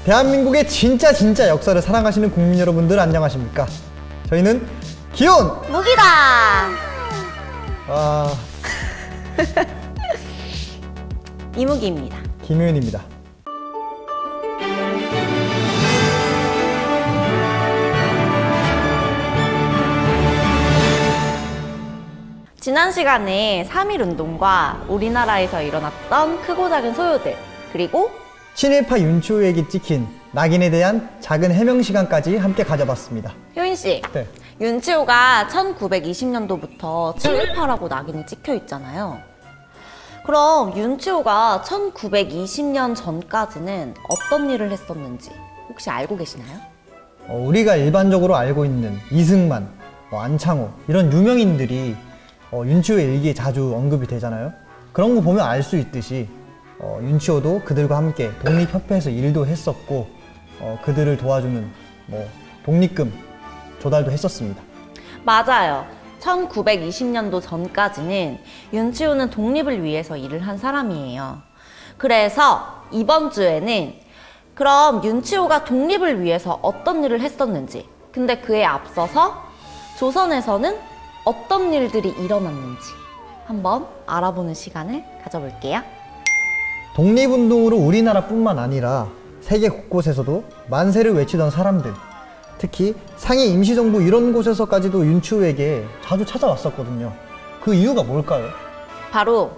대한민국의 진짜 역사를 사랑하시는 국민 여러분들 안녕하십니까? 저희는 기온 무기다. 이무기입니다. 김효연입니다. 지난 시간에 3.1운동과 우리나라에서 일어났던 크고 작은 소요들, 그리고 친일파 윤치호에게 찍힌 낙인에 대한 작은 해명 시간까지 함께 가져봤습니다. 효인씨, 네. 윤치호가 1920년도부터 친일파라고 낙인이 찍혀 있잖아요. 그럼 윤치호가 1920년 전까지는 어떤 일을 했었는지 혹시 알고 계시나요? 우리가 일반적으로 알고 있는 이승만, 안창호 이런 유명인들이 윤치호의 일기에 자주 언급이 되잖아요. 그런 거 보면 알 수 있듯이 윤치호도 그들과 함께 독립협회에서 일도 했었고 그들을 도와주는 독립금 조달도 했었습니다. 맞아요. 1920년도 전까지는 윤치호는 독립을 위해서 일을 한 사람이에요. 그래서 이번 주에는 그럼 윤치호가 독립을 위해서 어떤 일을 했었는지, 근데 그에 앞서서 조선에서는 어떤 일들이 일어났는지 한번 알아보는 시간을 가져볼게요. 독립운동으로 우리나라뿐만 아니라 세계 곳곳에서도 만세를 외치던 사람들, 특히 상해 임시정부 이런 곳에서까지도 윤치호에게 자주 찾아왔었거든요. 그 이유가 뭘까요? 바로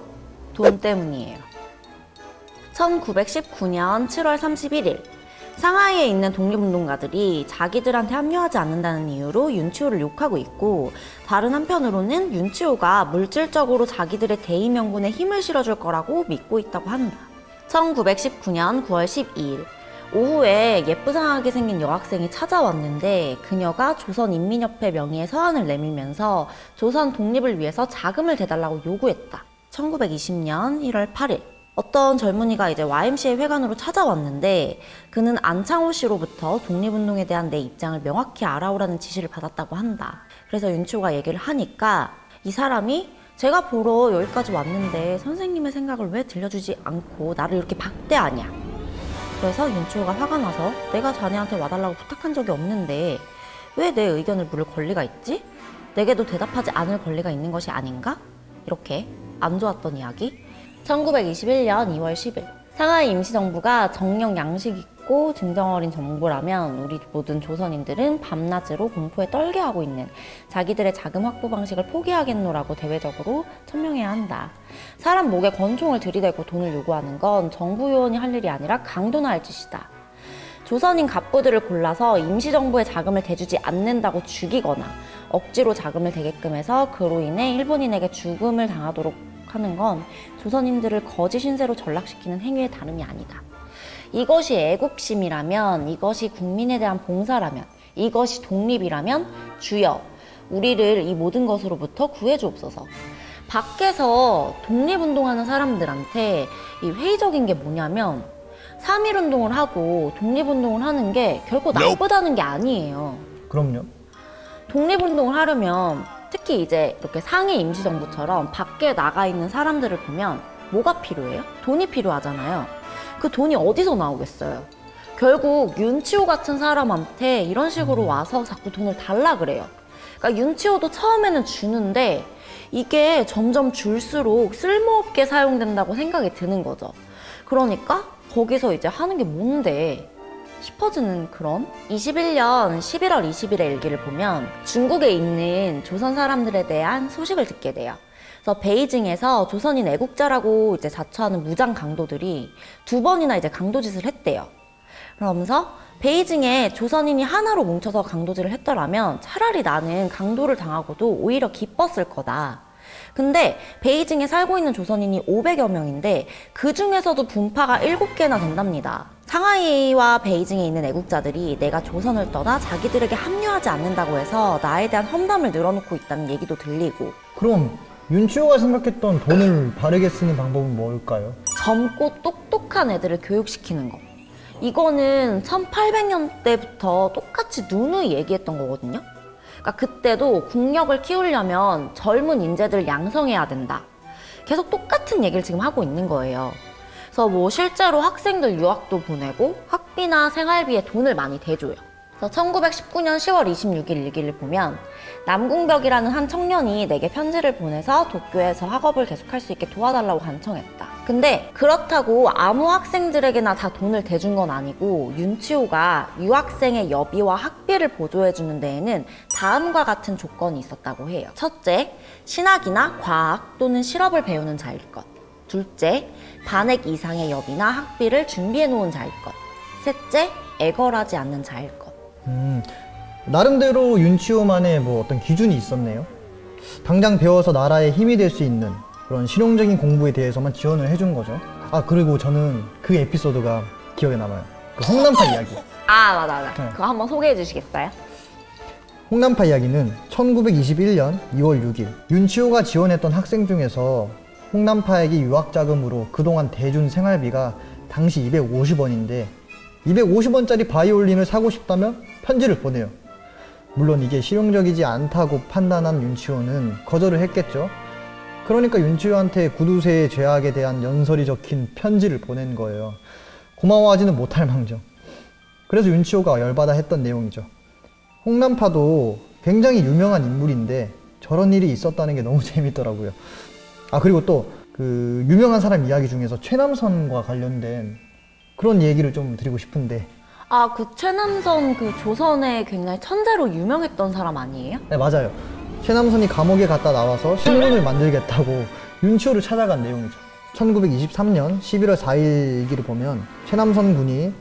돈 때문이에요. 1919년 7월 31일 상하이에 있는 독립운동가들이 자기들한테 합류하지 않는다는 이유로 윤치호를 욕하고 있고, 다른 한편으로는 윤치호가 물질적으로 자기들의 대의 명분에 힘을 실어줄 거라고 믿고 있다고 한다. 1919년 9월 12일 오후에 예쁘장하게 생긴 여학생이 찾아왔는데, 그녀가 조선인민협회 명의의 서한을 내밀면서 조선 독립을 위해서 자금을 대달라고 요구했다. 1920년 1월 8일 어떤 젊은이가 이제 YMCA 회관으로 찾아왔는데, 그는 안창호 씨로부터 독립운동에 대한 내 입장을 명확히 알아오라는 지시를 받았다고 한다. 그래서 윤치호가 얘기를 하니까 이 사람이 제가 보러 여기까지 왔는데 선생님의 생각을 왜 들려주지 않고 나를 이렇게 박대하냐. 그래서 윤치호가 화가 나서 내가 자네한테 와달라고 부탁한 적이 없는데 왜 내 의견을 물을 권리가 있지? 내게도 대답하지 않을 권리가 있는 것이 아닌가? 이렇게 안 좋았던 이야기. 1921년 2월 10일 상하이 임시정부가 정령 양식 있고 증정 어린 정부라면 우리 모든 조선인들은 밤낮으로 공포에 떨게 하고 있는 자기들의 자금 확보 방식을 포기하겠노라고 대외적으로 천명해야 한다. 사람 목에 권총을 들이대고 돈을 요구하는 건 정부 요원이 할 일이 아니라 강도나 할 짓이다. 조선인 갑부들을 골라서 임시정부의 자금을 대주지 않는다고 죽이거나 억지로 자금을 대게끔 해서 그로 인해 일본인에게 죽음을 당하도록 하는 건 조선인들을 거짓 신세로 전락시키는 행위의 다름이 아니다. 이것이 애국심이라면, 이것이 국민에 대한 봉사라면, 이것이 독립이라면 주여 우리를 이 모든 것으로부터 구해주옵소서. 밖에서 독립운동하는 사람들한테 이 회의적인 게 뭐냐면 3.1운동을 하고 독립운동을 하는 게 결코 나쁘다는 게 아니에요. 그럼요. 독립운동을 하려면 특히 이제 이렇게 상해 임시정부처럼 밖에 나가 있는 사람들을 보면 뭐가 필요해요? 돈이 필요하잖아요. 그 돈이 어디서 나오겠어요? 결국 윤치호 같은 사람한테 이런 식으로 와서 자꾸 돈을 달라 그래요. 그러니까 윤치호도 처음에는 주는데 이게 점점 줄수록 쓸모없게 사용된다고 생각이 드는 거죠. 그러니까 거기서 이제 하는 게 뭔데 싶어지는 그런 21년 11월 20일의 일기를 보면 중국에 있는 조선 사람들에 대한 소식을 듣게 돼요. 그래서 베이징에서 조선인 애국자라고 이제 자처하는 무장 강도들이 2번이나 이제 강도짓을 했대요. 그러면서 베이징에 조선인이 하나로 뭉쳐서 강도질을 했더라면 차라리 나는 강도를 당하고도 오히려 기뻤을 거다. 근데 베이징에 살고 있는 조선인이 500여 명인데 그 중에서도 분파가 7개나 된답니다. 상하이와 베이징에 있는 애국자들이 내가 조선을 떠나 자기들에게 합류하지 않는다고 해서 나에 대한 험담을 늘어놓고 있다는 얘기도 들리고. 그럼 윤치호가 생각했던 돈을 바르게 쓰는 방법은 뭘까요? 젊고 똑똑한 애들을 교육시키는 거. 이거는 1800년대부터 똑같이 누누이 얘기했던 거거든요. 그러니까 그때도 국력을 키우려면 젊은 인재들을 양성해야 된다. 계속 똑같은 얘기를 지금 하고 있는 거예요. 그래서 뭐 실제로 학생들 유학도 보내고 학비나 생활비에 돈을 많이 대줘요. 그래서 1919년 10월 26일 일기를 보면 남궁벽이라는 한 청년이 내게 편지를 보내서 도쿄에서 학업을 계속할 수 있게 도와달라고 간청했다. 근데 그렇다고 아무 학생들에게나 다 돈을 대준 건 아니고 윤치호가 유학생의 여비와 학비를 보조해주는 데에는 다음과 같은 조건이 있었다고 해요. 첫째, 신학이나 과학 또는 실업을 배우는 자일 것. 둘째, 반액 이상의 여비나 학비를 준비해 놓은 자일 것. 셋째, 애걸하지 않는 자일 것. 나름대로 윤치호만의 뭐 어떤 기준이 있었네요. 당장 배워서 나라에 힘이 될 수 있는 그런 실용적인 공부에 대해서만 지원을 해준 거죠. 아, 그리고 저는 그 에피소드가 기억에 남아요. 그 홍난파 이야기. 아, 맞아. 네. 그거 한번 소개해 주시겠어요? 홍난파 이야기는 1921년 2월 6일 윤치호가 지원했던 학생 중에서 홍난파에게 유학 자금으로 그동안 대준 생활비가 당시 250원인데 250원짜리 바이올린을 사고 싶다면 편지를 보내요. 물론 이게 실용적이지 않다고 판단한 윤치호는 거절을 했겠죠. 그러니까 윤치호한테 구두쇠의 죄악에 대한 연설이 적힌 편지를 보낸 거예요. 고마워하지는 못할 망정. 그래서 윤치호가 열받아 했던 내용이죠. 홍난파도 굉장히 유명한 인물인데 저런 일이 있었다는 게 너무 재밌더라고요. 아, 그리고 또 그 유명한 사람 이야기 중에서 최남선과 관련된 그런 얘기를 좀 드리고 싶은데. 아, 그 최남선 그 조선에 굉장히 천재로 유명했던 사람 아니에요? 네, 맞아요. 최남선이 감옥에 갔다 나와서 신문을 만들겠다고 윤치호를 찾아간 내용이죠. 1923년 11월 4일 일기를 보면 최남선 군이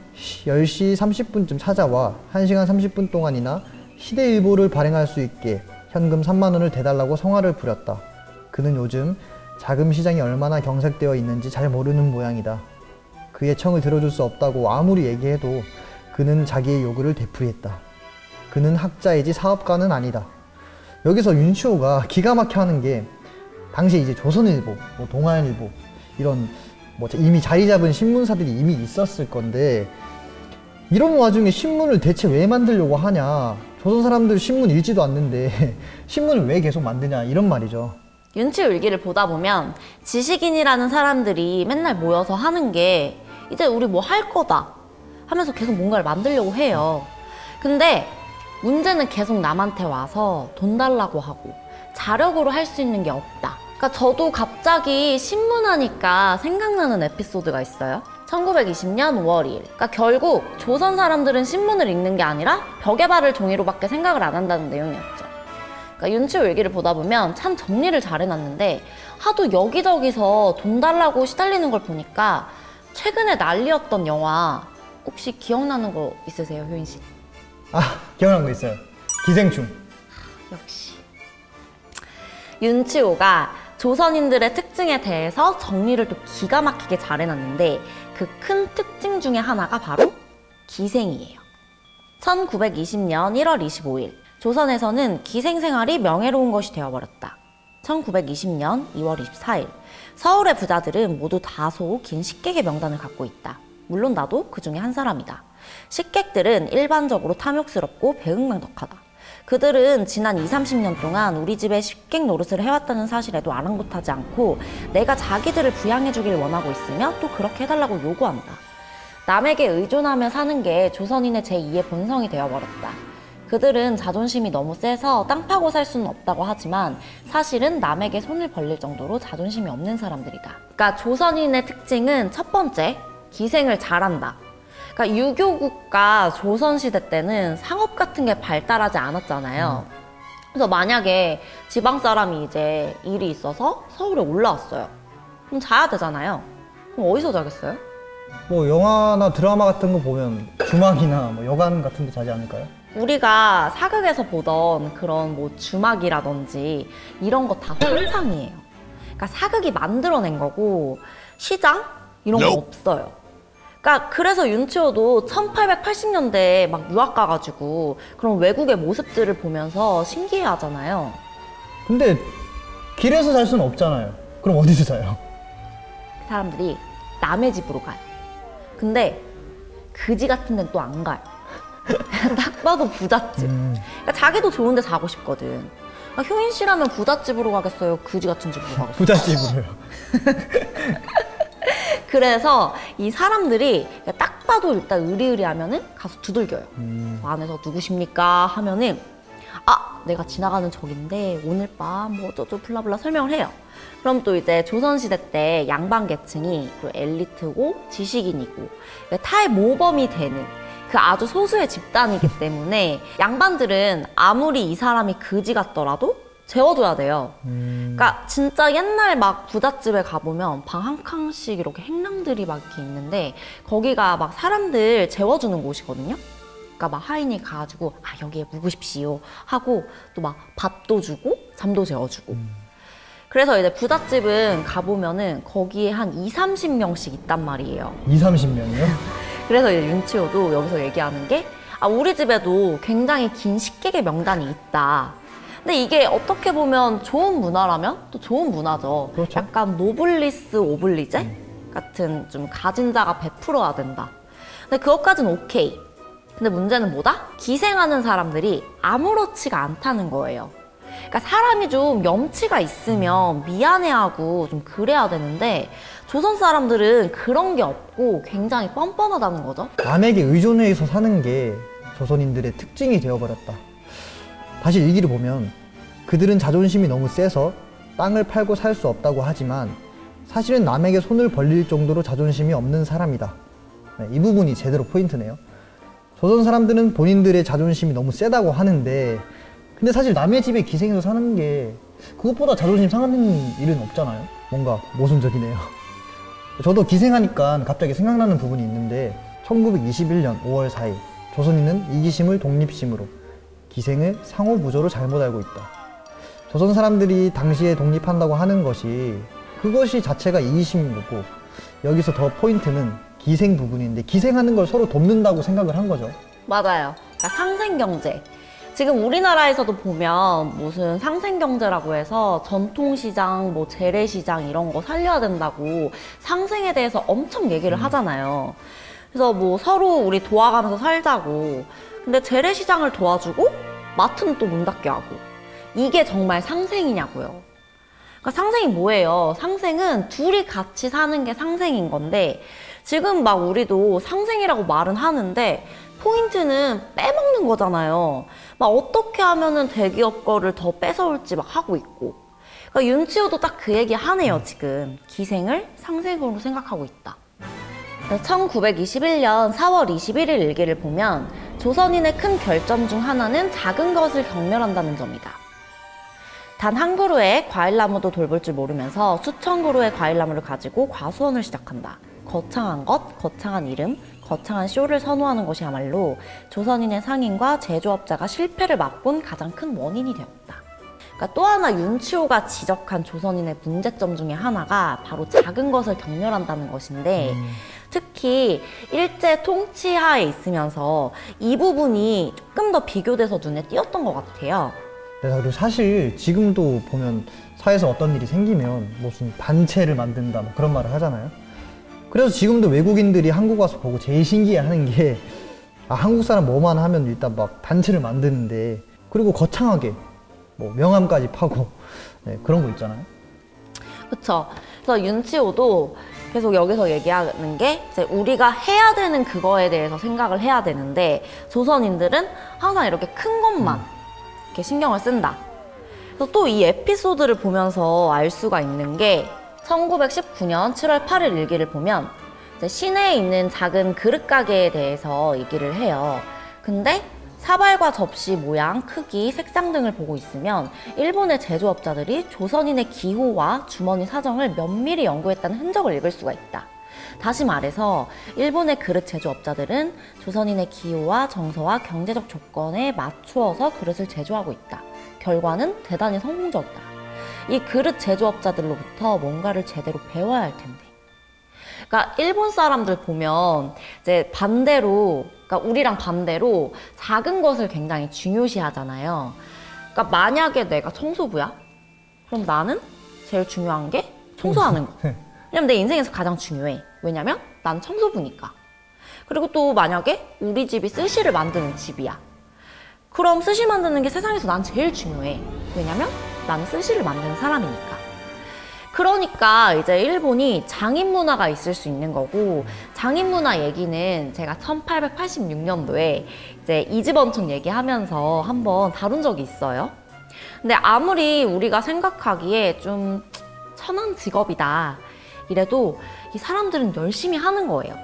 10시 30분쯤 찾아와 1시간 30분 동안이나 시대일보를 발행할 수 있게 현금 3만 원을 대달라고 성화를 부렸다. 그는 요즘 자금 시장이 얼마나 경색되어 있는지 잘 모르는 모양이다. 그의 청을 들어줄 수 없다고 아무리 얘기해도 그는 자기의 요구를 되풀이했다. 그는 학자이지 사업가는 아니다. 여기서 윤치호가 기가 막혀 하는 게 당시 이제 조선일보, 뭐 동아일보 이런 뭐 이미 자리 잡은 신문사들이 이미 있었을 건데 이런 와중에 신문을 대체 왜 만들려고 하냐. 조선 사람들 신문 읽지도 않는데 신문을 왜 계속 만드냐 이런 말이죠. 윤치호 일기를 보다 보면 지식인이라는 사람들이 맨날 모여서 하는 게 이제 우리 뭐 할 거다 하면서 계속 뭔가를 만들려고 해요. 근데 문제는 계속 남한테 와서 돈 달라고 하고 자력으로 할 수 있는 게 없다. 그러니까 저도 갑자기 신문하니까 생각나는 에피소드가 있어요. 1920년 5월 2일. 그러니까 결국 조선 사람들은 신문을 읽는 게 아니라 벽에 바를 종이로밖에 생각을 안 한다는 내용이었죠. 그러니까 윤치호 일기를 보다 보면 참 정리를 잘 해놨는데 하도 여기저기서 돈 달라고 시달리는 걸 보니까 최근에 난리였던 영화 혹시 기억나는 거 있으세요, 효인 씨? 아, 기억나는 거 있어요. 기생충. 역시. 윤치호가 조선인들의 특징에 대해서 정리를 또 기가 막히게 잘 해놨는데 그 큰 특징 중에 하나가 바로 기생이에요. 1920년 1월 25일 조선에서는 기생 생활이 명예로운 것이 되어버렸다. 1920년 2월 24일 서울의 부자들은 모두 다소 긴 식객의 명단을 갖고 있다. 물론 나도 그 중에 한 사람이다. 식객들은 일반적으로 탐욕스럽고 배은망덕하다. 그들은 지난 20-30년 동안 우리 집에 식객 노릇을 해왔다는 사실에도 아랑곳하지 않고 내가 자기들을 부양해주길 원하고 있으며 또 그렇게 해달라고 요구한다. 남에게 의존하며 사는 게 조선인의 제2의 본성이 되어버렸다. 그들은 자존심이 너무 세서 땅 파고 살 수는 없다고 하지만 사실은 남에게 손을 벌릴 정도로 자존심이 없는 사람들이다. 그러니까 조선인의 특징은 첫 번째, 기생을 잘한다. 그러니까 유교국가 조선시대 때는 상업 같은 게 발달하지 않았잖아요. 그래서 만약에 지방 사람이 이제 일이 있어서 서울에 올라왔어요. 그럼 자야 되잖아요. 그럼 어디서 자겠어요? 뭐 영화나 드라마 같은 거 보면 주막이나 뭐 여관 같은 데 자지 않을까요? 우리가 사극에서 보던 그런 뭐 주막이라든지 이런 거 다 환상이에요. 그러니까 사극이 만들어낸 거고 시장? 이런 거 없어요. 그러니까 그래서 윤치호도 1880년대에 막 유학 가가지고 그런 외국의 모습들을 보면서 신기해 하잖아요. 근데 길에서 잘 수는 없잖아요. 그럼 어디서 자요? 사람들이 남의 집으로 가요. 근데 그지 같은 데는 또 안 가요. 딱 봐도 부잣집. 그러니까 자기도 좋은 데 자고 싶거든. 그러니까 효인 씨라면 부잣집으로 가겠어요? 그지 같은 집으로 가겠어요? 부잣집으로요. 그래서 이 사람들이 딱 봐도 일단 의리의리하면은 가서 두들겨요. 안에서 누구십니까? 하면은 내가 지나가는 적인데 오늘 밤 뭐 어쩌고 블라블라 설명을 해요. 그럼 또 이제 조선시대 때 양반 계층이 또 엘리트고 지식인이고 타의 모범이 되는 그 아주 소수의 집단이기 때문에 양반들은 아무리 이 사람이 그지 같더라도 재워줘야 돼요. 그러니까 진짜 옛날 막 부잣집에 가보면 방 한 칸씩 이렇게 행랑들이 막 이렇게 있는데 거기가 막 사람들 재워주는 곳이거든요. 그러니까 막 하인이 가가지고 여기에 묵으십시오 하고 또 막 밥도 주고 잠도 재워주고. 그래서 이제 부잣집은 가보면은 거기에 한 20-30명씩 있단 말이에요. 20-30명이요? 그래서 이제 윤치호도 여기서 얘기하는 게 우리 집에도 굉장히 긴 식객의 명단이 있다. 근데 이게 어떻게 보면 좋은 문화라면 또 좋은 문화죠. 그렇죠. 약간 노블리스 오블리제 같은 좀 가진 자가 베풀어야 된다. 근데 그것까지는 오케이. 근데 문제는 뭐다? 기생하는 사람들이 아무렇지가 않다는 거예요. 그러니까 사람이 좀 염치가 있으면 미안해하고 좀 그래야 되는데 조선 사람들은 그런 게 없고 굉장히 뻔뻔하다는 거죠. 남에게 의존해서 사는 게 조선인들의 특징이 되어버렸다. 다시 일기를 보면 그들은 자존심이 너무 세서 땅을 팔고 살 수 없다고 하지만 사실은 남에게 손을 벌릴 정도로 자존심이 없는 사람이다. 이 부분이 제대로 포인트네요. 조선 사람들은 본인들의 자존심이 너무 세다고 하는데 근데 사실 남의 집에 기생해서 사는 게 그것보다 자존심 상하는 일은 없잖아요. 뭔가 모순적이네요. 저도 기생하니까 갑자기 생각나는 부분이 있는데 1921년 5월 4일 조선인은 이기심을 독립심으로 기생을 상호부조로 잘못 알고 있다. 조선 사람들이 당시에 독립한다고 하는 것이 그것이 자체가 이기심인 거고 여기서 더 포인트는 기생 부분인데 기생하는 걸 서로 돕는다고 생각을 한 거죠. 맞아요. 그러니까 상생경제. 지금 우리나라에서도 보면 무슨 상생경제라고 해서 전통시장, 뭐 재래시장 이런 거 살려야 된다고 상생에 대해서 엄청 얘기를 하잖아요. 그래서 뭐 서로 우리 도와가면서 살자고. 근데 재래시장을 도와주고 마트는 또 문 닫게 하고. 이게 정말 상생이냐고요. 그러니까 상생이 뭐예요? 상생은 둘이 같이 사는 게 상생인 건데 지금 막 우리도 상생이라고 말은 하는데 포인트는 빼먹는 거잖아요. 막 어떻게 하면은 대기업 거를 더 뺏어올지 막 하고 있고. 그러니까 윤치호도 딱 그 얘기 하네요, 지금. 기생을 상생으로 생각하고 있다. 1921년 4월 21일 일기를 보면 조선인의 큰 결점 중 하나는 작은 것을 경멸한다는 점이다. 단 한 그루의 과일나무도 돌볼 줄 모르면서 수천 그루의 과일나무를 가지고 과수원을 시작한다. 거창한 것, 거창한 이름, 거창한 쇼를 선호하는 것이야말로 조선인의 상인과 제조업자가 실패를 맛본 가장 큰 원인이 되었다. 그러니까 또 하나 윤치호가 지적한 조선인의 문제점 중에 하나가 바로 작은 것을 경멸한다는 것인데 특히 일제 통치하에 있으면서 이 부분이 조금 더 비교돼서 눈에 띄었던 것 같아요. 네, 그리고 사실 지금도 보면 사회에서 어떤 일이 생기면 무슨 단체를 만든다 뭐 그런 말을 하잖아요. 그래서 지금도 외국인들이 한국 와서 보고 제일 신기해하는 게 한국 사람 뭐만 하면 일단 막 단체를 만드는데 그리고 거창하게 뭐 명함까지 파고 그런 거 있잖아요. 그렇죠. 그래서 윤치호도 계속 여기서 얘기하는 게 이제 우리가 해야 되는 그거에 대해서 생각을 해야 되는데 조선인들은 항상 이렇게 큰 것만 이렇게 신경을 쓴다. 그래서 또 이 에피소드를 보면서 알 수가 있는 게 1919년 7월 8일 일기를 보면 이제 시내에 있는 작은 그릇 가게에 대해서 얘기를 해요. 근데 사발과 접시 모양, 크기, 색상 등을 보고 있으면 일본의 제조업자들이 조선인의 기호와 주머니 사정을 면밀히 연구했다는 흔적을 읽을 수가 있다. 다시 말해서 일본의 그릇 제조업자들은 조선인의 기호와 정서와 경제적 조건에 맞추어서 그릇을 제조하고 있다. 결과는 대단히 성공적이다. 이 그릇 제조업자들로부터 뭔가를 제대로 배워야 할 텐데. 그러니까 일본 사람들 보면 이제 반대로, 그러니까 우리랑 반대로 작은 것을 굉장히 중요시 하잖아요. 그러니까 만약에 내가 청소부야? 그럼 나는 제일 중요한 게 청소하는 거. 왜냐면 내 인생에서 가장 중요해. 왜냐면 난 청소부니까. 그리고 또 만약에 우리 집이 스시를 만드는 집이야. 그럼 스시 만드는 게 세상에서 난 제일 중요해. 왜냐면 나는 스시를 만드는 사람이니까. 그러니까 이제 일본이 장인 문화가 있을 수 있는 거고, 장인 문화 얘기는 제가 1886년도에 이제 이지번촌 얘기하면서 한번 다룬 적이 있어요. 근데 아무리 우리가 생각하기에 좀 천한 직업이다 이래도 이 사람들은 열심히 하는 거예요.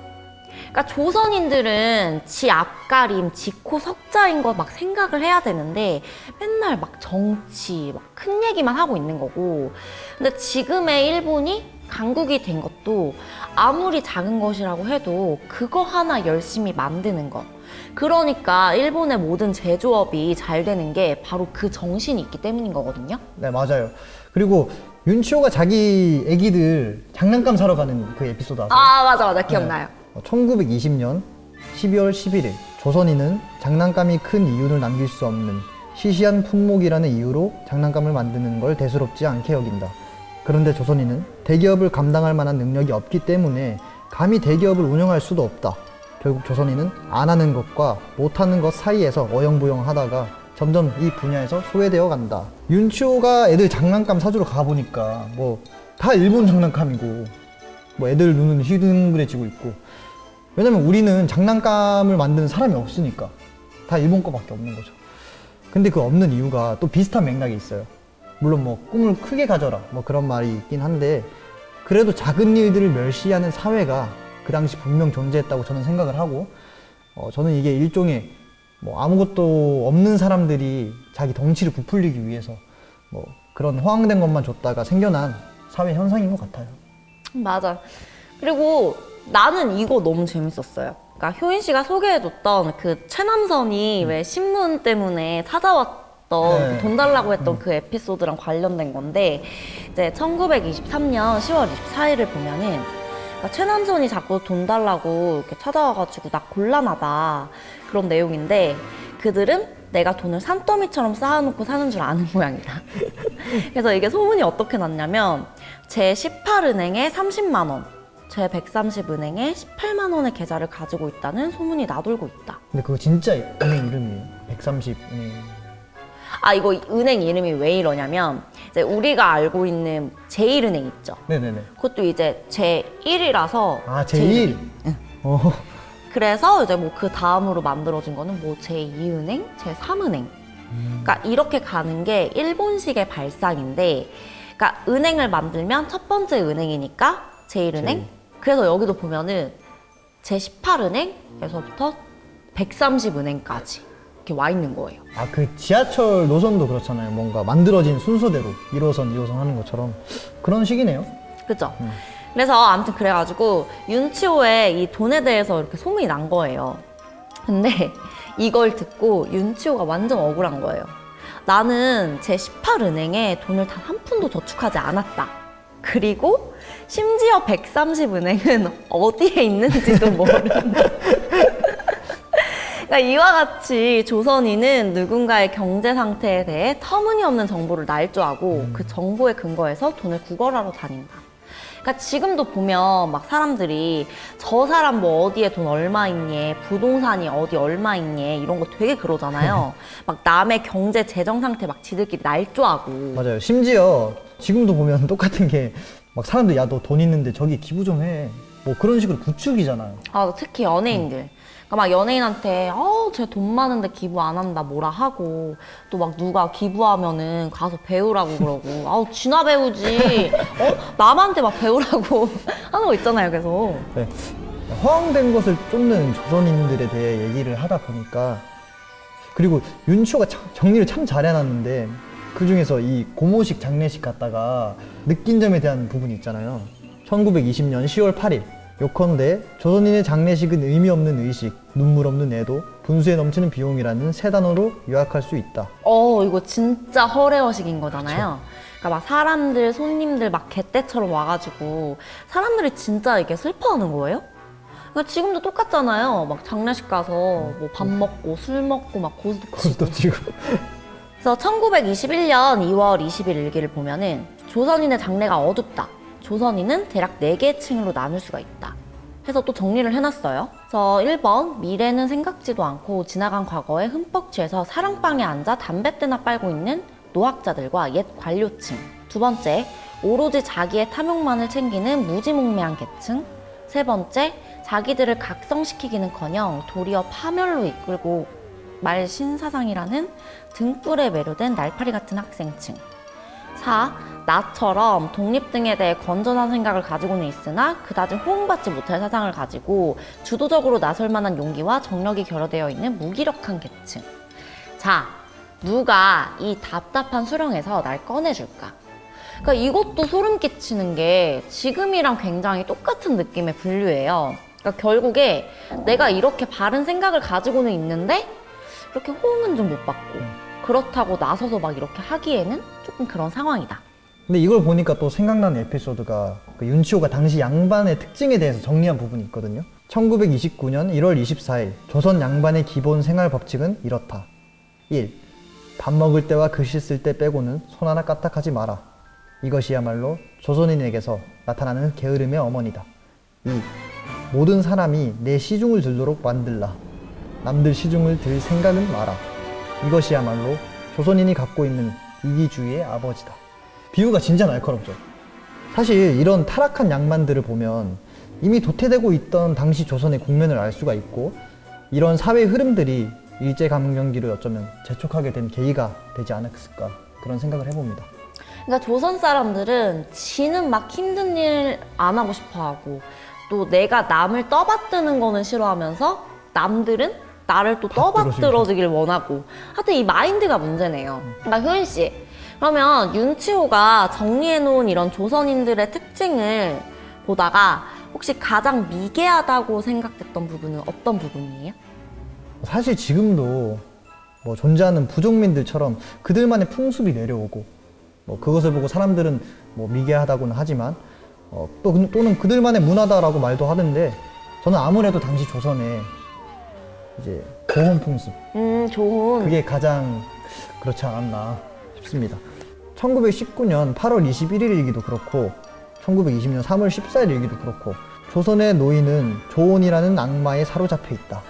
그러니까 조선인들은 지 앞가림, 지코 석자인 거 막 생각을 해야 되는데 맨날 막 정치, 막 큰 얘기만 하고 있는 거고, 근데 지금의 일본이 강국이 된 것도 아무리 작은 것이라고 해도 그거 하나 열심히 만드는 것. 그러니까 일본의 모든 제조업이 잘 되는 게 바로 그 정신이 있기 때문인 거거든요. 네, 맞아요. 그리고 윤치호가 자기 애기들 장난감 사러 가는 그 에피소드 아세요? 아, 맞아, 기억나요. 1920년 12월 11일 조선인은 장난감이 큰 이윤을 남길 수 없는 시시한 품목이라는 이유로 장난감을 만드는 걸 대수롭지 않게 여긴다. 그런데 조선인은 대기업을 감당할 만한 능력이 없기 때문에 감히 대기업을 운영할 수도 없다. 결국 조선인은 안 하는 것과 못 하는 것 사이에서 어영부영 하다가 점점 이 분야에서 소외되어 간다. 윤치호가 애들 장난감 사주러 가보니까 뭐 다 일본 장난감이고 뭐 애들 눈은 휘둥그레지고 있고, 왜냐면 우리는 장난감을 만드는 사람이 없으니까 다 일본 거밖에 없는 거죠. 근데 그 없는 이유가 또 비슷한 맥락이 있어요. 물론 뭐 꿈을 크게 가져라 뭐 그런 말이 있긴 한데, 그래도 작은 일들을 멸시하는 사회가 그 당시 분명 존재했다고 저는 생각을 하고, 저는 이게 일종의 뭐 아무것도 없는 사람들이 자기 덩치를 부풀리기 위해서 뭐 그런 허황된 것만 줬다가 생겨난 사회 현상인 것 같아요. 맞아. 그리고 나는 이거 너무 재밌었어요. 그러니까 효인 씨가 소개해줬던 그 최남선이 왜 신문 때문에 찾아왔던 네. 돈 달라고 했던 그 에피소드랑 관련된 건데, 이제 1923년 10월 24일을 보면은, 그러니까 최남선이 자꾸 돈 달라고 이렇게 찾아와가지고 나 곤란하다 그런 내용인데, 그들은 내가 돈을 산더미처럼 쌓아놓고 사는 줄 아는 모양이다. 그래서 이게 소문이 어떻게 났냐면, 제 18은행에 30만 원, 제 130은행에 18만 원의 계좌를 가지고 있다는 소문이 나돌고 있다. 근데 그거 진짜 은행 이름이에요. 130 은행. 아, 이거 은행 이름이 왜 이러냐면, 이제 우리가 알고 있는 제1은행 있죠. 네네네. 그것도 이제 제1이라서. 아, 제1? 응. 어. 그래서 이제 뭐 그 다음으로 만들어진 거는 뭐 제2은행, 제3은행. 그러니까 이렇게 가는 게 일본식의 발상인데, 그러니까 은행을 만들면 첫 번째 은행이니까 제1은행. 그래서 여기도 보면은 제18은행에서부터 130은행까지 이렇게 와 있는 거예요. 아, 그 지하철 노선도 그렇잖아요. 뭔가 만들어진 순서대로 1호선, 2호선 하는 것처럼 그런 식이네요. 그죠? 그래서 아무튼 그래가지고 윤치호의 이 돈에 대해서 이렇게 소문이 난 거예요. 근데 이걸 듣고 윤치호가 완전 억울한 거예요. 나는 제 18은행에 돈을 단 한 푼도 저축하지 않았다. 그리고 심지어 130은행은 어디에 있는지도 모른다. 그러니까 이와 같이 조선인은 누군가의 경제 상태에 대해 터무니없는 정보를 날조하고 그 정보에 근거해서 돈을 구걸하러 다닌다. 그러니까 지금도 보면 막 사람들이 저 사람 뭐 어디에 돈 얼마 있니, 부동산이 어디 얼마 있니 이런 거 되게 그러잖아요. 막 남의 경제 재정 상태 막 지들끼리 날조하고. 맞아요. 심지어 지금도 보면 똑같은 게 막 사람들 야 너 돈 있는데 저기 기부 좀 해. 뭐 그런 식으로 부추기잖아요. 아, 특히 연예인들. 그러니까 막 연예인한테 쟤 돈 많은데 기부 안 한다 뭐라 하고, 또 막 누가 기부하면은 가서 배우라고 그러고 지나 배우지 남한테 막 배우라고 하는 거 있잖아요. 계속. 네. 허황된 것을 쫓는 조선인들에 대해 얘기를 하다 보니까, 그리고 윤치호가 정리를 참 잘해놨는데 그 중에서 이 고모식 장례식 갔다가 느낀 점에 대한 부분이 있잖아요. 1920년 10월 8일 요컨대 조선인의 장례식은 의미 없는 의식, 눈물 없는 애도, 분수에 넘치는 비용이라는 세 단어로 요약할 수 있다. 이거 진짜 허례허식인 거잖아요. 그러니까 막 사람들, 손님들 막 개떼처럼 와가지고 사람들이 진짜 이렇게 슬퍼하는 거예요? 그러니까 지금도 똑같잖아요. 막 장례식 가서 뭐 밥 먹고 술 먹고 막 고스톱 치고. 그래서 1921년 2월 20일 일기를 보면은 조선인의 장래가 어둡다. 조선인은 대략 4개의 층으로 나눌 수가 있다. 해서 또 정리를 해놨어요. 그래서 1번, 미래는 생각지도 않고 지나간 과거에 흠뻑 취해서 사랑방에 앉아 담뱃대나 빨고 있는 노학자들과 옛 관료층. 두 번째, 오로지 자기의 탐욕만을 챙기는 무지몽매한 계층. 세 번째, 자기들을 각성시키기는커녕 도리어 파멸로 이끌고 말 신사상이라는 등불에 매료된 날파리 같은 학생층. 4. 나처럼 독립 등에 대해 건전한 생각을 가지고는 있으나 그다지 호응받지 못할 사상을 가지고 주도적으로 나설 만한 용기와 정력이 결여되어 있는 무기력한 계층. 자, 누가 이 답답한 수렁에서 날 꺼내줄까? 그러니까 이것도 소름 끼치는 게 지금이랑 굉장히 똑같은 느낌의 분류예요. 그러니까 결국에 내가 이렇게 바른 생각을 가지고는 있는데 이렇게 호응은 좀 못 받고 그렇다고 나서서 막 이렇게 하기에는 조금 그런 상황이다. 근데 이걸 보니까 또 생각나는 에피소드가 그 윤치호가 당시 양반의 특징에 대해서 정리한 부분이 있거든요. 1929년 1월 24일 조선 양반의 기본 생활 법칙은 이렇다. 1. 밥 먹을 때와 글씨 쓸 때 빼고는 손 하나 까딱하지 마라. 이것이야말로 조선인에게서 나타나는 게으름의 어머니다. 2. 모든 사람이 내 시중을 들도록 만들라. 남들 시중을 들 생각은 마라. 이것이야말로 조선인이 갖고 있는 이기주의의 아버지다. 비유가 진짜 날카롭죠. 사실 이런 타락한 양반들을 보면 이미 도태되고 있던 당시 조선의 국면을 알 수가 있고, 이런 사회 흐름들이 일제강점기를 어쩌면 재촉하게 된 계기가 되지 않았을까, 그런 생각을 해봅니다. 그러니까 조선 사람들은 지는 막 힘든 일 안 하고 싶어 하고, 또 내가 남을 떠받드는 거는 싫어하면서 남들은 나를 또 떠받들어주길 원하고, 하여튼 이 마인드가 문제네요. 그러니까 효인 씨, 그러면 윤치호가 정리해놓은 이런 조선인들의 특징을 보다가 혹시 가장 미개하다고 생각됐던 부분은 어떤 부분이에요? 사실 지금도 뭐 존재하는 부족민들처럼 그들만의 풍습이 내려오고, 뭐 그것을 보고 사람들은 뭐 미개하다고는 하지만 또는 그들만의 문화다라고 말도 하던데, 저는 아무래도 당시 조선에 이제 조혼 풍습, 조혼, 그게 가장 그렇지 않았나 싶습니다. 1919년 8월 21일이기도 그렇고 1920년 3월 14일이기도 그렇고, 조선의 노인은 조혼이라는 악마에 사로잡혀 있다.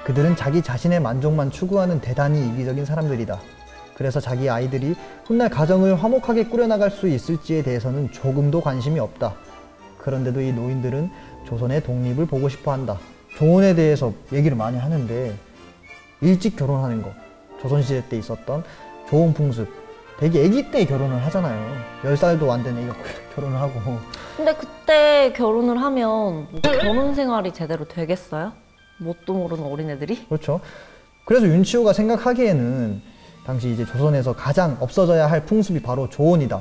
그들은 자기 자신의 만족만 추구하는 대단히 이기적인 사람들이다. 그래서 자기 아이들이 훗날 가정을 화목하게 꾸려나갈 수 있을지에 대해서는 조금도 관심이 없다. 그런데도 이 노인들은 조선의 독립을 보고 싶어 한다. 조혼에 대해서 얘기를 많이 하는데, 일찍 결혼하는 거, 조선시대 때 있었던 조혼 풍습, 되게 아기 때 결혼을 하잖아요. 10살도 안 된 애가 결혼을 하고. 근데 그때 결혼을 하면 뭐 결혼 생활이 제대로 되겠어요? 뭣도 모르는 어린애들이? 그렇죠. 그래서 윤치호가 생각하기에는 당시 이제 조선에서 가장 없어져야 할 풍습이 바로 조혼이다.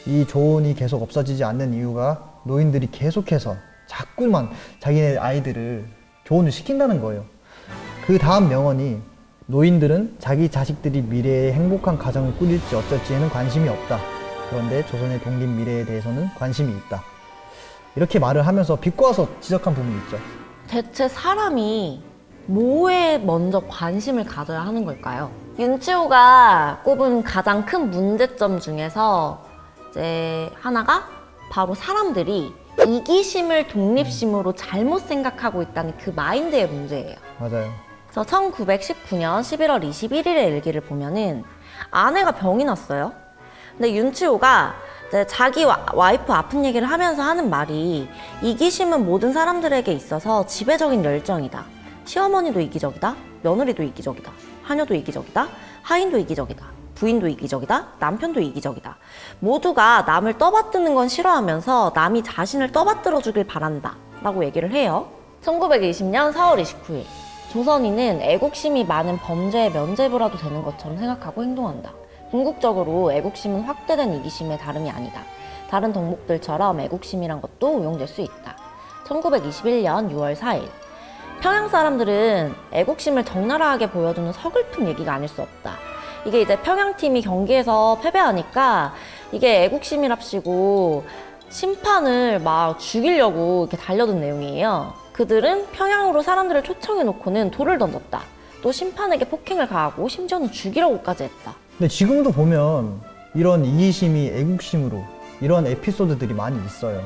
이 조혼이 계속 없어지지 않는 이유가 노인들이 계속해서 자꾸만 자기네 아이들을 조혼을 시킨다는 거예요. 그 다음 명언이, 노인들은 자기 자식들이 미래에 행복한 가정을 꾸릴지 어쩔지에는 관심이 없다. 그런데 조선의 독립 미래에 대해서는 관심이 있다. 이렇게 말을 하면서 비꼬아서 지적한 부분이 있죠. 대체 사람이 뭐에 먼저 관심을 가져야 하는 걸까요? 윤치호가 꼽은 가장 큰 문제점 중에서 이제 하나가 바로 사람들이 이기심을 독립심으로 잘못 생각하고 있다는 그 마인드의 문제예요. 맞아요. 그래서 1919년 11월 21일의 일기를 보면은 아내가 병이 났어요. 근데 윤치호가 이제 자기 와이프 아픈 얘기를 하면서 하는 말이, 이기심은 모든 사람들에게 있어서 지배적인 열정이다. 시어머니도 이기적이다. 며느리도 이기적이다. 하녀도 이기적이다. 하인도 이기적이다. 부인도 이기적이다. 남편도 이기적이다. 모두가 남을 떠받드는 건 싫어하면서 남이 자신을 떠받들어 주길 바란다. 라고 얘기를 해요. 1920년 4월 29일. 조선인은 애국심이 많은 범죄의 면죄부라도 되는 것처럼 생각하고 행동한다. 궁극적으로 애국심은 확대된 이기심의 다름이 아니다. 다른 덕목들처럼 애국심이란 것도 오용될 수 있다. 1921년 6월 4일. 평양 사람들은 애국심을 적나라하게 보여주는 서글픈 얘기가 아닐 수 없다. 이게 이제 평양팀이 경기에서 패배하니까 이게 애국심이랍시고 심판을 막 죽이려고 이렇게 달려든 내용이에요. 그들은 평양으로 사람들을 초청해 놓고는 돌을 던졌다. 또 심판에게 폭행을 가하고 심지어는 죽이려고까지 했다. 근데 지금도 보면 이런 이기심이 애국심으로 이런 에피소드들이 많이 있어요.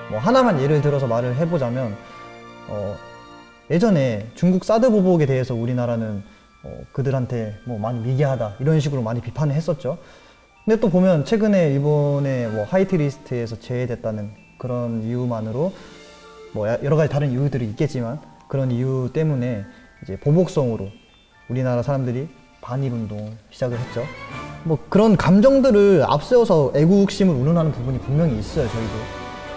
뭐 하나만 예를 들어서 말을 해보자면, 예전에 중국 사드 보복에 대해서 우리나라는 그들한테 뭐 많이 미개하다 이런 식으로 많이 비판을 했었죠. 근데 또 보면 최근에 일본의 뭐 화이트리스트에서 제외됐다는 그런 이유만으로 뭐 여러 가지 다른 이유들이 있겠지만 그런 이유 때문에 이제 보복성으로 우리나라 사람들이 반일 운동을 시작을 했죠. 뭐 그런 감정들을 앞세워서 애국심을 운운하는 부분이 분명히 있어요, 저희도.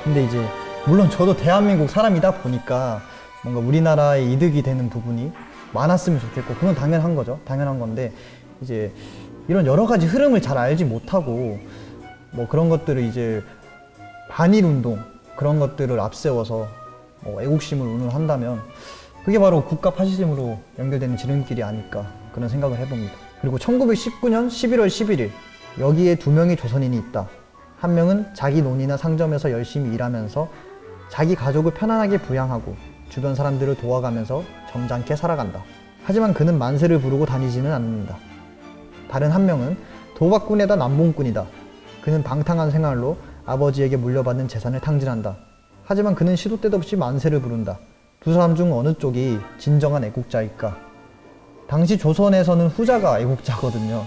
근데 이제 물론 저도 대한민국 사람이다 보니까 뭔가 우리나라에 이득이 되는 부분이 많았으면 좋겠고 그건 당연한 거죠. 당연한 건데 이제 이런 여러 가지 흐름을 잘 알지 못하고 뭐 그런 것들을 이제 반일 운동 그런 것들을 앞세워서 뭐 애국심을 운운한다면 그게 바로 국가 파시즘으로 연결되는 지름길이 아닐까 그런 생각을 해봅니다. 그리고 1919년 11월 11일 여기에 2명의 조선인이 있다. 한 명은 자기 논이나 상점에서 열심히 일하면서 자기 가족을 편안하게 부양하고 주변 사람들을 도와가면서 점잖게 살아간다. 하지만 그는 만세를 부르고 다니지는 않는다. 다른 한 명은 도박꾼에다 남봉꾼이다. 그는 방탕한 생활로 아버지에게 물려받는 재산을 탕진한다. 하지만 그는 시도 때도 없이 만세를 부른다. 두 사람 중 어느 쪽이 진정한 애국자일까? 당시 조선에서는 후자가 애국자거든요.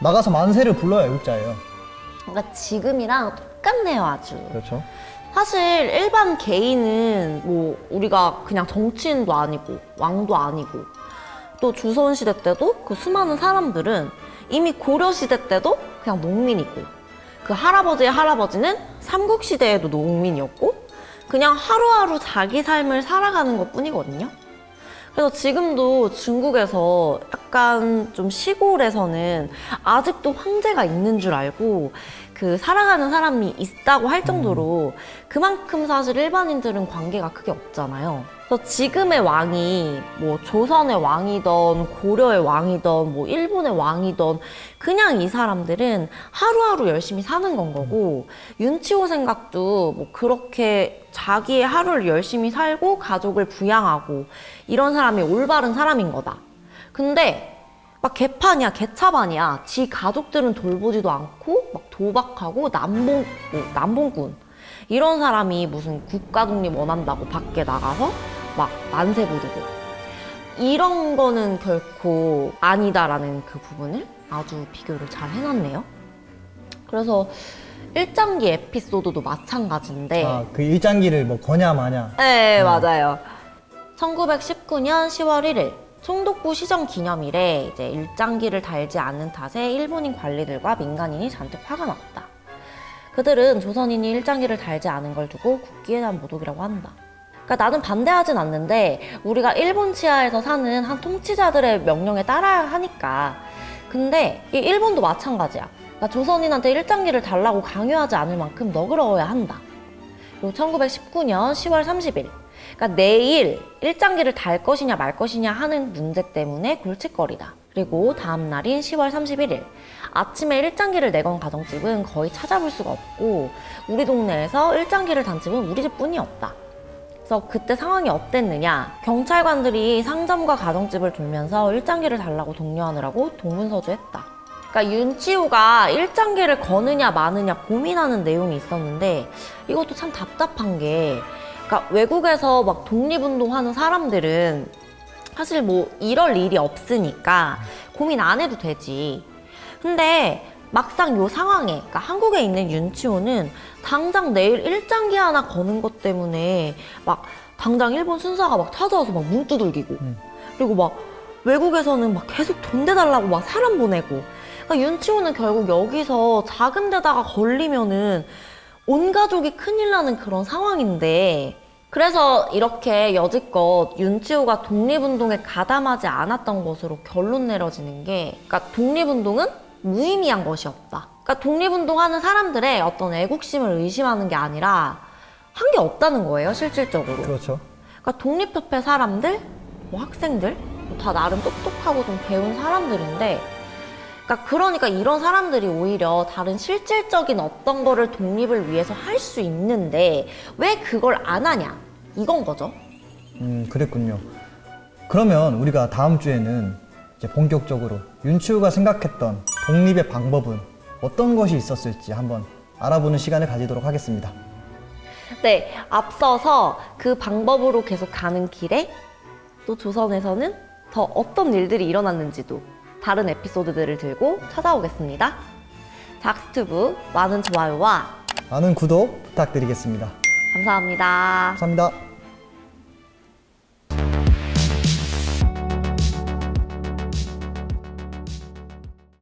나가서 만세를 불러야 애국자예요. 그러니까 지금이랑 똑같네요, 아주. 그렇죠. 사실 일반 개인은 뭐 우리가 그냥 정치인도 아니고 왕도 아니고 또 조선시대 때도 그 수많은 사람들은 이미 고려시대 때도 그냥 농민이고 그 할아버지의 할아버지는 삼국시대에도 농민이었고 그냥 하루하루 자기 삶을 살아가는 것 뿐이거든요. 그래서 지금도 중국에서 약간 좀 시골에서는 아직도 황제가 있는 줄 알고 그 살아가는 사람이 있다고 할 정도로 그만큼 사실 일반인들은 관계가 크게 없잖아요. 그래서 지금의 왕이 뭐 조선의 왕이던 고려의 왕이던 뭐 일본의 왕이던 그냥 이 사람들은 하루하루 열심히 사는 건 거고 윤치호 생각도 뭐 그렇게 자기의 하루를 열심히 살고 가족을 부양하고 이런 사람이 올바른 사람인 거다. 근데 막 개판이야, 개차반이야. 지 가족들은 돌보지도 않고 막 도박하고 남봉꾼 이런 사람이 무슨 국가 독립 원한다고 밖에 나가서 막 만세 부르고 이런 거는 결코 아니다라는 그 부분을 아주 비교를 잘 해놨네요. 그래서 일장기 에피소드도 마찬가지인데 그 일장기를 뭐 거냐 마냐. 네, 맞아요. 1919년 10월 1일 총독부 시정 기념일에 이제 일장기를 달지 않는 탓에 일본인 관리들과 민간인이 잔뜩 화가 났다. 그들은 조선인이 일장기를 달지 않은 걸 두고 국기에 대한 모독이라고 한다. 그러니까 나는 반대하진 않는데 우리가 일본 치하에서 사는 한 통치자들의 명령에 따라야 하니까. 근데 이 일본도 마찬가지야. 그러니까 조선인한테 일장기를 달라고 강요하지 않을 만큼 너그러워야 한다. 그리고 1919년 10월 30일 그러니까 내일 일장기를 달 것이냐 말 것이냐 하는 문제 때문에 골칫거리다. 그리고 다음 날인 10월 31일 아침에 일장기를 내건 가정집은 거의 찾아볼 수가 없고 우리 동네에서 일장기를 단 집은 우리 집뿐이었다. 그래서 그때 상황이 어땠느냐? 경찰관들이 상점과 가정집을 돌면서 일장기를 달라고 독려하느라고 동분서주했다. 그러니까 윤치호가 일장기를 거느냐 마느냐 고민하는 내용이 있었는데 이것도 참 답답한 게 그러니까 외국에서 막 독립운동하는 사람들은 사실 뭐 이럴 일이 없으니까 고민 안 해도 되지. 근데 막상 요 상황에 그러니까 한국에 있는 윤치호는 당장 내일 일장기 하나 거는 것 때문에 막 당장 일본 순사가 막 찾아와서 막 문 두들기고 그리고 막 외국에서는 막 계속 돈 대달라고 막 사람 보내고 그러니까 윤치호는 결국 여기서 작은 데다가 걸리면은 온 가족이 큰일 나는 그런 상황인데 그래서 이렇게 여지껏 윤치호가 독립운동에 가담하지 않았던 것으로 결론 내려지는 게 그러니까 독립운동은 무의미한 것이었다. 그러니까 독립운동하는 사람들의 어떤 애국심을 의심하는 게 아니라 한 게 없다는 거예요, 실질적으로. 그렇죠. 그러니까 독립협회 사람들, 뭐 학생들, 다 나름 똑똑하고 좀 배운 사람들인데 그러니까 이런 사람들이 오히려 다른 실질적인 어떤 거를 독립을 위해서 할 수 있는데 왜 그걸 안 하냐 이건 거죠. 그랬군요. 그러면 우리가 다음 주에는 이제 본격적으로 윤치호가 생각했던 독립의 방법은 어떤 것이 있었을지 한번 알아보는 시간을 가지도록 하겠습니다. 네, 앞서서 그 방법으로 계속 가는 길에 또 조선에서는 더 어떤 일들이 일어났는지도 다른 에피소드들을 들고 찾아오겠습니다. 작스튜브 많은 좋아요와 많은 구독 부탁드리겠습니다. 감사합니다. 감사합니다.